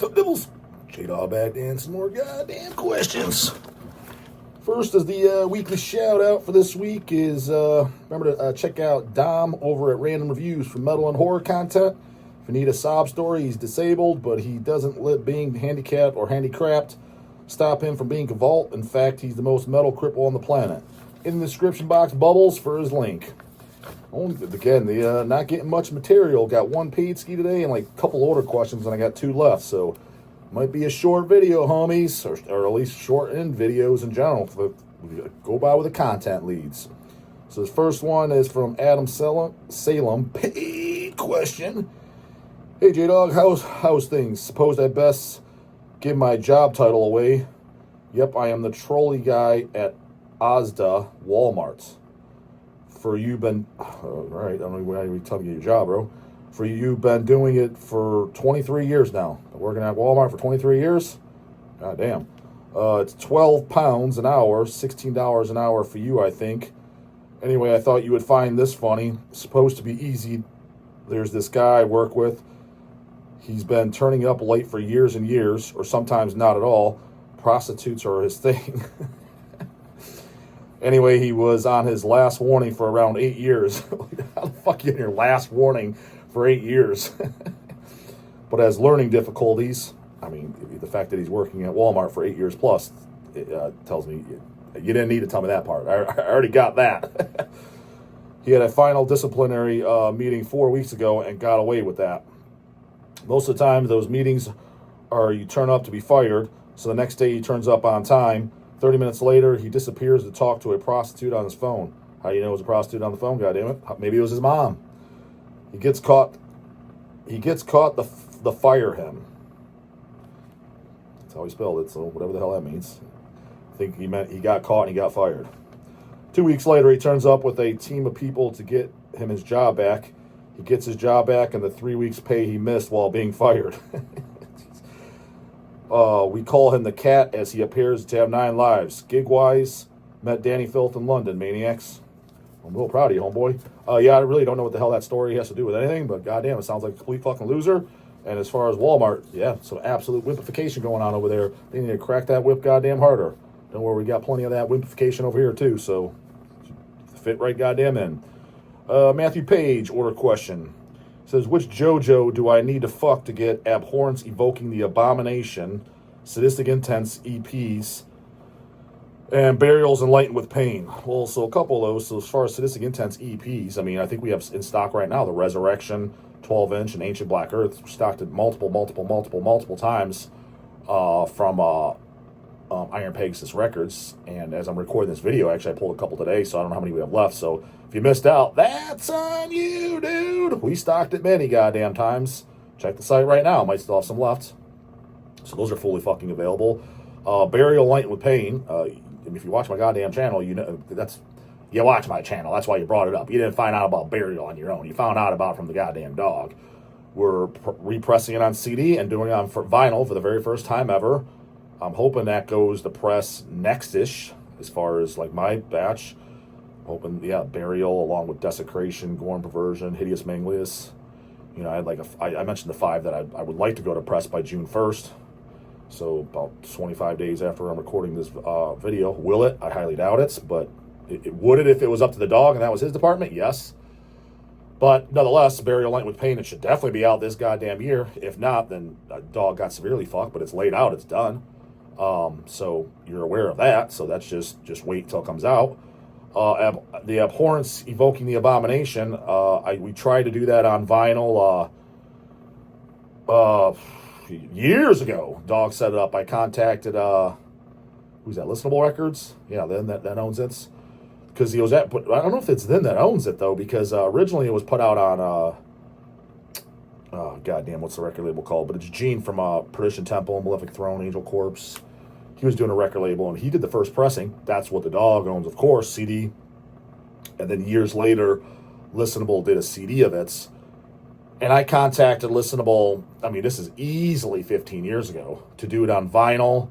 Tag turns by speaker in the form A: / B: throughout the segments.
A: Fuck Nibbles. J-Dawg back and some more goddamn questions. First is the weekly shout out for this week is remember to check out Dom over at Random Reviews for metal and horror content. If you need a sob story, he's disabled, but he doesn't let being handicapped or handicapped stop him from being a vault. In fact, he's the most metal cripple on the planet. In the description box, bubbles for his link. Again, the not getting much material. Got one paid ski today and like a couple order questions, and I got 2 left. So might be a short video, homies, or at least short-end videos in general. Go by with the content leads. So this first one is from Adam Salem. Paid question. Hey, J-Dawg, how's things? Suppose I best give my job title away. Yep, I am the trolley guy at Asda Walmart. For you been, all right, I don't know why you're telling me your job, bro. For you been doing it for 23 years now. Been working at Walmart for 23 years? God damn. It's 12 pounds an hour, $16 an hour for you, I think. Anyway, I thought you would find this funny. It's supposed to be easy. There's this guy I work with. He's been turning up late for years and years, or sometimes not at all. Prostitutes are his thing. Anyway, he was on his last warning for around 8 years. How the fuck you in your last warning for 8 years? But has learning difficulties. I mean, the fact that he's working at Walmart for 8 years plus tells me you didn't need to tell me that part. I already got that. He had a final disciplinary meeting 4 weeks ago and got away with that. Most of the time, those meetings are you turn up to be fired. So the next day he turns up on time. 30 minutes later, he disappears to talk to a prostitute on his phone. How do you know it was a prostitute on the phone, goddammit? Maybe it was his mom. He gets caught. The fire him. That's how he spelled it, so whatever the hell that means. I think he meant he got caught and he got fired. 2 weeks later, he turns up with a team of people to get him his job back. He gets his job back and the 3 weeks pay he missed while being fired. We call him the Cat as he appears to have 9 lives. Gig-wise, met Danny Filth in London, maniacs. I'm real proud of you, homeboy. Yeah, I really don't know what the hell that story has to do with anything, but goddamn, it sounds like a complete fucking loser. And as far as Walmart, yeah, some absolute wimpification going on over there. They need to crack that whip goddamn harder. Don't worry, we got plenty of that wimpification over here too, so fit right goddamn in. Matthew Page, order question. Says, which JoJo do I need to fuck to get Abhorrence Evoking the Abomination, Sadistic Intense EPs, and Burials Enlightened with Pain? Well, so a couple of those. So as far as Sadistic Intense EPs, I mean, I think we have in stock right now the Resurrection 12-inch and Ancient Black Earth, stocked it multiple times from Iron Pegasus Records. And as I'm recording this video, actually I pulled a couple today, so I don't know how many we have left. So if you missed out, that's on you, dude. We stocked it many goddamn times. Check the site right now. Might still have some left. So those are fully fucking available. Burial Light with Pain. If you watch my goddamn channel, you know you watch my channel. That's why you brought it up. You didn't find out about Burial on your own. You found out about it from the goddamn DAWG. We're repressing it on CD and doing it on vinyl for the very first time ever. I'm hoping that goes to press next-ish as far as like my batch. Hoping, yeah, Burial along with Desecration, Gorn Perversion, Hideous Manglius. You know, I mentioned the 5 that I would like to go to press by June 1st. So about 25 days after I'm recording this video. Will it? I highly doubt it. But would it if it was up to the DAWG and that was his department? Yes. But nonetheless, Burial Light with Pain, it should definitely be out this goddamn year. If not, then DAWG got severely fucked. But it's laid out. It's done. So you're aware of that. So that's just wait till it comes out. The Abhorrence Evoking the Abomination. We tried to do that on vinyl years ago. DAWG set it up. I contacted who's that? Listenable Records. Yeah, then that owns it. Because he was at, but I don't know if it's them that owns it though. Because originally it was put out on goddamn, what's the record label called? But it's Gene from Perdition Temple, Malefic Throne, Angel Corpse. He was doing a record label, and he did the first pressing. That's what the DAWG owns, of course, CD. And then years later, Listenable did a CD of it. And I contacted Listenable, I mean, this is easily 15 years ago, to do it on vinyl.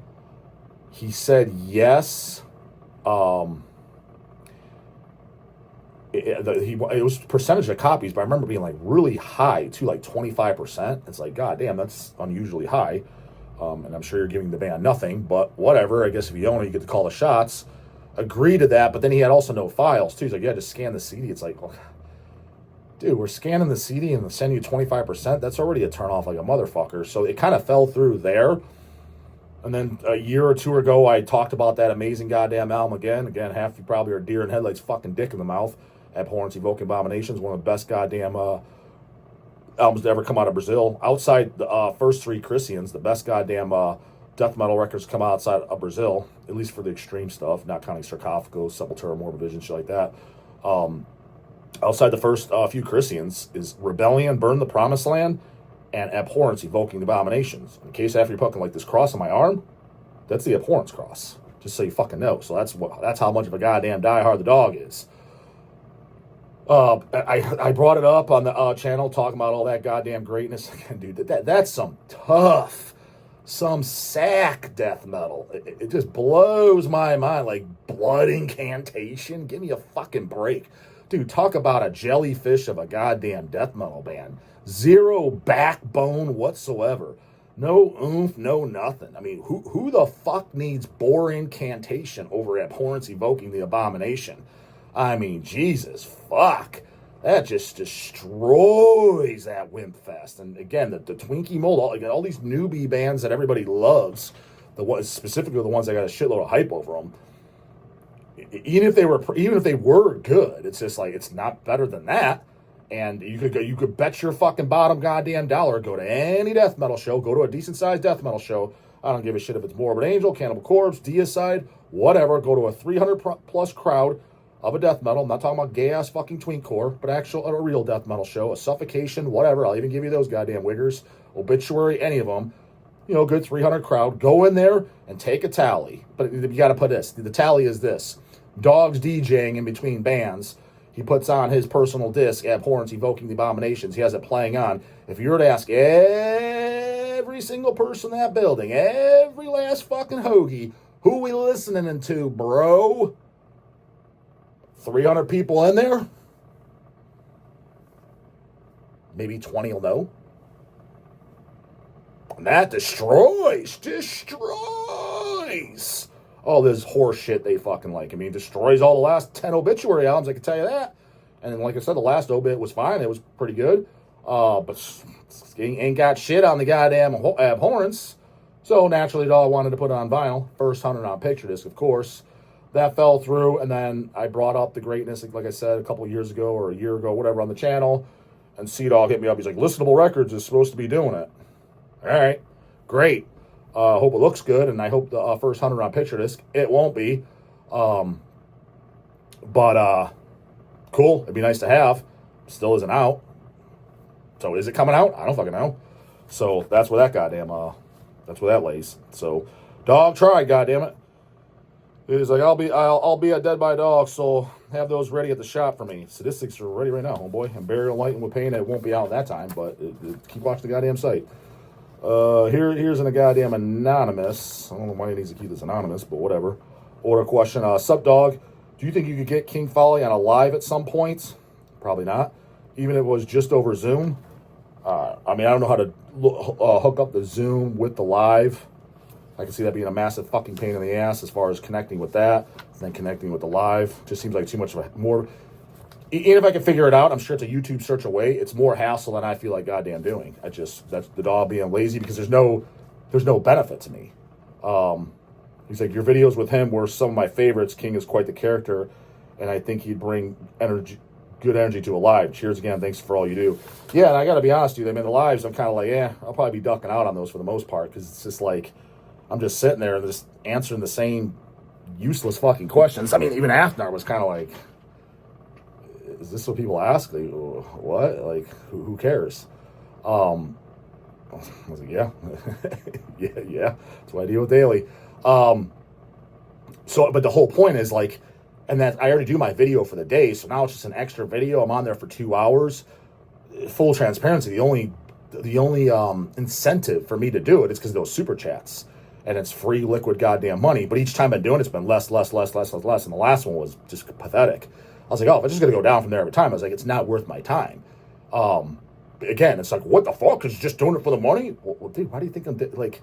A: He said yes. It was percentage of copies, but I remember being like really high too, like 25%. It's like, god damn, that's unusually high. and I'm sure you're giving the band nothing, but whatever. I guess if you own it, you get to call the shots. Agree to that, but then he had also no files too. He's like, yeah, just scan the CD. It's like, well, dude, we're scanning the CD and send you 25%. That's already a turnoff like a motherfucker. So it kind of fell through there. And then a year or two ago, I talked about that amazing goddamn album again. Again, half you probably are deer in headlights, fucking dick in the mouth. Abhorrence, Evoking Abominations, one of the best goddamn albums to ever come out of Brazil. Outside the first three Christians, the best goddamn death metal records come outside of Brazil, at least for the extreme stuff, not counting Sarcophagus, Sepultura, Morbid Vision, shit like that. Outside the first few Christians is Rebellion, Burn the Promised Land, and Abhorrence, Evoking the Abominations. In case after you're fucking like this cross on my arm, that's the Abhorrence cross. Just so you fucking know. So that's how much of a goddamn diehard the dog is. I brought it up on the channel talking about all that goddamn greatness. Dude, that's some tough, some sack death metal. It just blows my mind. Like Blood Incantation. Give me a fucking break. Dude, talk about a jellyfish of a goddamn death metal band. Zero backbone whatsoever. No oomph, no nothing. I mean, who the fuck needs Bore Incantation over Abhorrence, Evoking the Abomination? I mean, Jesus, fuck. That just destroys that Wimp Fest. And again, the Twinkie mold, all these newbie bands that everybody loves, specifically the ones that got a shitload of hype over them, even if they were good, it's just like, it's not better than that. And you could bet your fucking bottom goddamn dollar, go to any death metal show, go to a decent sized death metal show. I don't give a shit if it's Morbid Angel, Cannibal Corpse, Deicide, whatever. Go to a 300 plus crowd of a death metal. I'm not talking about gay ass fucking tweencore, but a real death metal show, a Suffocation, whatever. I'll even give you those goddamn wiggers, Obituary, any of them. You know, good 300 crowd. Go in there and take a tally. But you got to put this. The tally is this: DAWG's DJing in between bands. He puts on his personal disc, Abhorrence, Evoking the Abominations. He has it playing on. If you were to ask every single person in that building, every last fucking hoagie, who we listening to, bro? 300 people in there? Maybe 20 will know. And that destroys all this horse shit they fucking like. I mean, destroys all the last 10 Obituary albums, I can tell you that. And like I said, the last Obit was fine. It was pretty good. But ain't got shit on the goddamn Abhorrence. So naturally, I wanted to put it on vinyl. First 100 on picture disc, of course. That fell through, and then I brought up the greatness, like I said, a couple years ago or a year ago, whatever, on the channel. And C-Dog hit me up. He's like, Listenable Records is supposed to be doing it. All right, great. Hope it looks good, and I hope the first 100 on picture disc. It won't be. But cool. It'd be nice to have. Still isn't out. So is it coming out? I don't fucking know. So that's where that goddamn, that's where that lays. So dog tried, goddammit. He's like, I'll be a dead by dog, so have those ready at the shop for me. Statistics are ready right now, homeboy. And Burial Light and with Pain, it won't be out that time, but keep watching the goddamn site. Here's in a goddamn anonymous. I don't know why he needs to keep this anonymous, but whatever. Order question. Sup, dog? Do you think you could get King Folly on a live at some point? Probably not. Even if it was just over Zoom. I mean, I don't know how to hook up the Zoom with the live. I can see that being a massive fucking pain in the ass as far as connecting with that, and then connecting with the live. Just seems like too much of a more. Even if I can figure it out, I'm sure it's a YouTube search away. It's more hassle than I feel like goddamn doing. That's the dog being lazy because there's no benefit to me. He's like, your videos with him were some of my favorites. King is quite the character, and I think he'd bring good energy to a live. Cheers again. Thanks for all you do. Yeah, and I got to be honest with you. I mean, the lives, I'm kind of like, I'll probably be ducking out on those for the most part because it's just like I'm just sitting there and just answering the same useless fucking questions. I mean, even after I was kind of like, is this what people ask? Like, what? Like, who cares? I was like, yeah. yeah. That's what I deal with daily. But the whole point is like, and that I already do my video for the day, so now it's just an extra video. I'm on there for 2 hours. Full transparency. The only incentive for me to do it is because of those super chats. And it's free liquid goddamn money. But each time I've been doing it, it's been less. And the last one was just pathetic. I was like, if I'm just going to go down from there every time, I was like, it's not worth my time. Again, it's like, what the fuck? Because just doing it for the money? Well, dude, why do you think I'm like,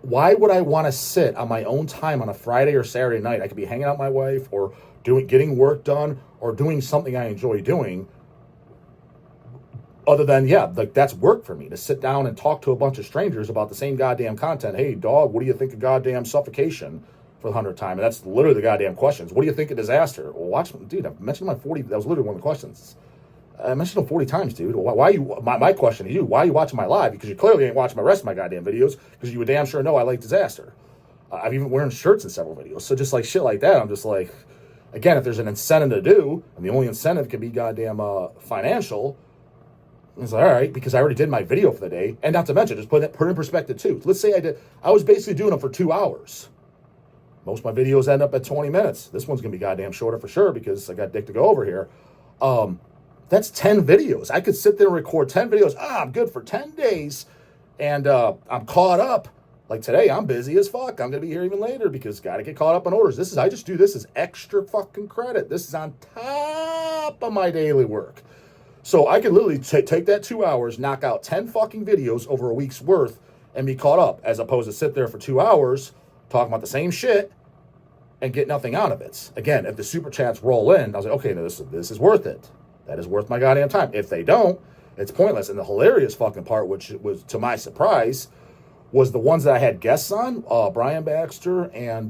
A: why would I want to sit on my own time on a Friday or Saturday night? I could be hanging out with my wife or getting work done or doing something I enjoy doing. Other than, like that's work for me to sit down and talk to a bunch of strangers about the same goddamn content. Hey, dog, what do you think of goddamn Suffocation for the 100th time? And that's literally the goddamn questions. What do you think of Disaster? Well, watch, dude, I've mentioned my 40, that was literally one of the questions. I mentioned them 40 times, dude. Why are you, my question to you, why are you watching my live? Because you clearly ain't watching my rest of my goddamn videos, because you would damn sure know I like Disaster. I've even wearing shirts in several videos. So just like shit like that, I'm just like, again, if there's an incentive to do, and the only incentive can be goddamn financial, it's like, all right, because I already did my video for the day. And not to mention, just put it in perspective too. Let's say I was basically doing them for 2 hours. Most of my videos end up at 20 minutes. This one's going to be goddamn shorter for sure because I got dick to go over here. That's 10 videos. I could sit there and record 10 videos. I'm good for 10 days. And I'm caught up. Like today, I'm busy as fuck. I'm going to be here even later because got to get caught up on orders. I just do this as extra fucking credit. This is on top of my daily work. So I could literally take that 2 hours, knock out 10 fucking videos over a week's worth, and be caught up, as opposed to sit there for 2 hours talking about the same shit and get nothing out of it. Again, if the super chats roll in, I was like, okay, no, this is worth it. That is worth my goddamn time. If they don't, it's pointless. And the hilarious fucking part, which was to my surprise, was the ones that I had guests on, Brian Baxter and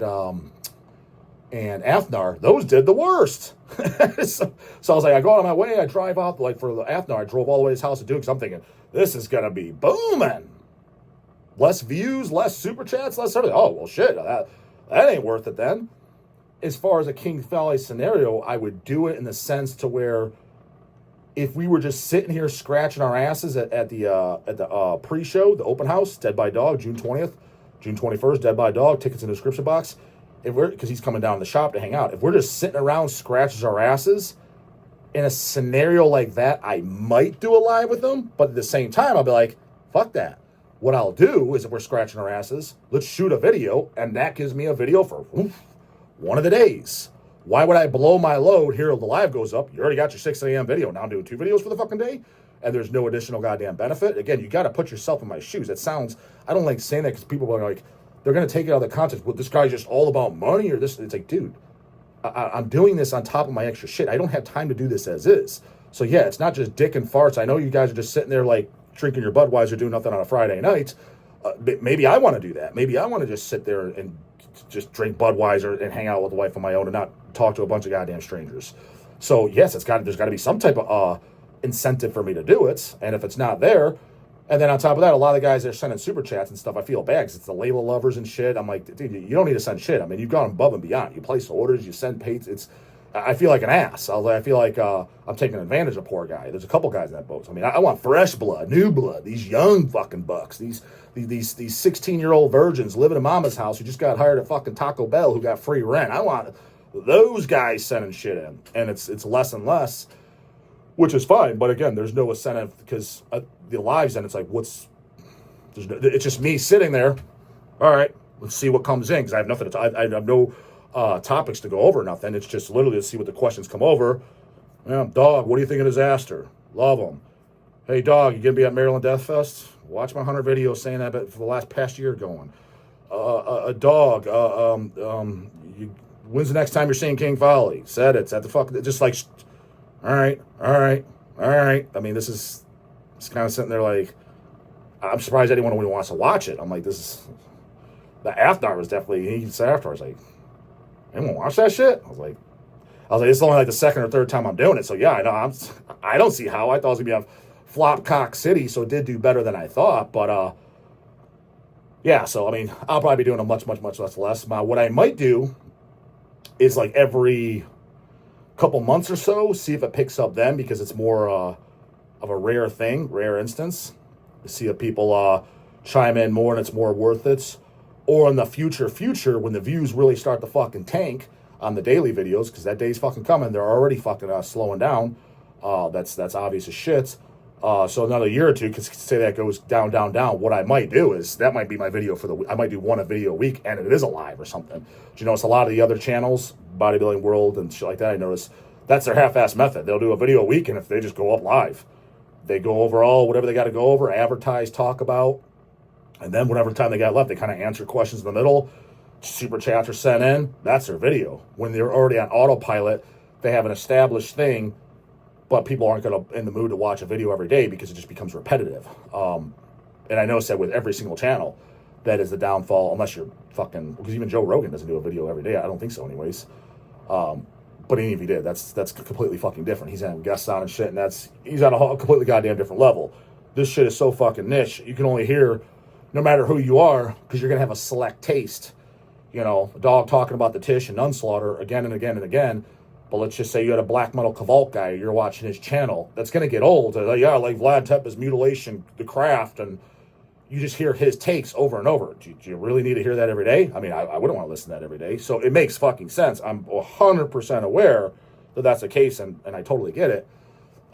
A: Afnar. Those did the worst. So I was like, I go out of my way, I drive out, like for the Afnar, I drove all the way to his house to do it because I'm thinking, this is going to be booming. Less views, less super chats, less everything. Oh, well, shit, that ain't worth it then. As far as a King Valley scenario, I would do it in the sense to where if we were just sitting here scratching our asses at the pre-show, the open house, Dead by Dog, June 20th, June 21st, Dead by Dog, tickets in the description box. Because he's coming down to the shop to hang out. If we're just sitting around scratches our asses, in a scenario like that, I might do a live with them. But at the same time, I'll be like, fuck that. What I'll do is if we're scratching our asses, let's shoot a video. And that gives me a video for one of the days. Why would I blow my load here till the live goes up? You already got your 6 a.m. video. Now I'm doing 2 videos for the fucking day. And there's no additional goddamn benefit. Again, you got to put yourself in my shoes. It sounds, I don't like saying that because people are like, they're going to take it out of the context. Well, this guy's just all about money or this. It's like, dude, I'm doing this on top of my extra shit. I don't have time to do this as is. So, yeah, it's not just dick and farts. I know you guys are just sitting there like drinking your Budweiser, doing nothing on a Friday night. Maybe I want to do that. Maybe I want to just sit there and just drink Budweiser and hang out with a wife of my own and not talk to a bunch of goddamn strangers. So, yes, there's got to be some type of incentive for me to do it. And if it's not there, and then on top of that, a lot of the guys that are sending super chats and stuff, I feel bad because it's the label lovers and shit. I'm like, dude, you don't need to send shit. I mean, you've gone above and beyond. You place orders, you send pays. I feel like an ass. I feel like I'm taking advantage of a poor guy. There's a couple guys in that boat. I mean, I want fresh blood, new blood, these young fucking bucks, these 16-year-old virgins living in mama's house who just got hired at fucking Taco Bell who got free rent. I want those guys sending shit in. And it's less and less, which is fine. But again, there's no incentive because the lives and it's like, it's just me sitting there. All right, let's see what comes in because I have nothing to I have no topics to go over, nothing. It's just literally to see what the questions come over. Dog, what do you think of Disaster? Love them. Hey, dog, you gonna be at Maryland Death Fest? Watch my 100 videos saying that for the past year going. A dog, when's the next time you're seeing King Folly? Said it's at the fucking, just like, all right. I mean, this is kind of sitting there like, I'm surprised anyone really wants to watch it. I'm like, the Afnar was definitely, he said afterwards, like, anyone watch that shit? I was like, it's only like the second or third time I'm doing it. So yeah, I know I don't see how. I thought it was gonna be a flop cock city, so it did do better than I thought. But yeah, so I mean, I'll probably be doing a much less. What I might do is like every couple months or so, see if it picks up then because it's more of a rare instance. See if people chime in more and it's more worth it. Or in the future, when the views really start to fucking tank on the daily videos, because that day's fucking coming, they're already fucking slowing down. That's obvious as shit. So another year or two, because say that goes down. What I might do is that might be my video for the week. I might do a video a week, and it is a live or something. But you notice a lot of the other channels, Bodybuilding World and shit like that. I notice that's their half-ass method. They'll do a video a week, and if they just go up live, they go over whatever they got to go over, advertise, talk about. And then whatever time they got left, they kind of answer questions in the middle. Super chats are sent in. That's their video. When they're already on autopilot, they have an established thing, but people aren't going to in the mood to watch a video every day because it just becomes repetitive. And I noticed that with every single channel, that is the downfall, unless you're fucking, because even Joe Rogan doesn't do a video every day. I don't think so anyways. But even if he did, that's completely fucking different. He's having guests on and shit, and he's on a completely goddamn different level. This shit is so fucking niche. You can only hear, no matter who you are, because you're going to have a select taste. You know, a dog talking about the TISH and Unslaughter again and again and again. But let's just say you had a black metal Cavalk guy, you're watching his channel. That's going to get old. Like, yeah, like Vlad Tepes' Mutilation, The Craft, and you just hear his takes over and over. Do you really need to hear that every day? I mean, I wouldn't want to listen to that every day. So it makes fucking sense. I'm 100% aware that that's the case, and I totally get it.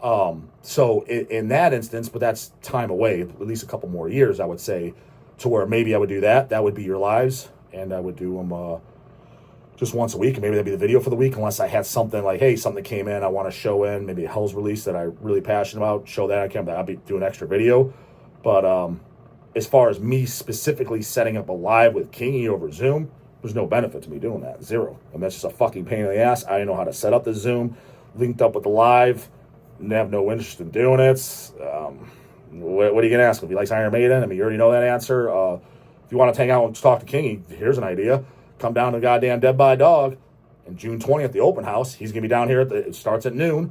A: So in that instance, but that's time away, at least a couple more years, I would say, to where maybe I would do that. That would be your lives, and I would do them just once a week, and maybe that'd be the video for the week, unless I had something like, hey, something came in, I want to show in, maybe a Hell's Release that I'm really passionate about, show that, I'll be doing an extra video. But as far as me specifically setting up a live with Kingy over Zoom, there's no benefit to me doing that. Zero. And that's just a fucking pain in the ass. I didn't know how to set up the Zoom, linked up with the live, and have no interest in doing it. What are you going to ask him? If he likes Iron Maiden? I mean, you already know that answer. If you want to hang out and talk to Kingy, here's an idea. Come down to goddamn Dead by Dog on June 20th at the open house. He's going to be down here. It starts at noon.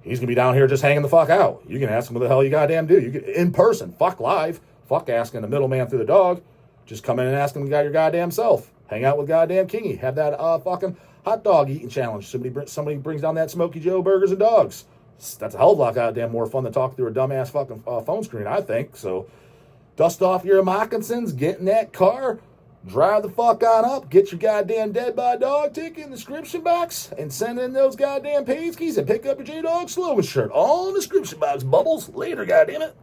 A: He's going to be down here just hanging the fuck out. You can ask him what the hell you goddamn do. You can, in person. Fuck live. Fuck asking the middleman through the dog. Just come in and ask him your goddamn self. Hang out with goddamn Kingy. Have that fucking hot dog eating challenge. Somebody brings down that Smoky Joe burgers and dogs. That's a hell of a lot goddamn more fun than talking through a dumbass fucking phone screen, I think. So dust off your moccasins, get in that car, drive the fuck on up, get your goddamn Dead by Dog ticket in the description box, and send in those goddamn page keys and pick up your J-Dog Slogan shirt. All in the description box. Bubbles. Later, goddamn it.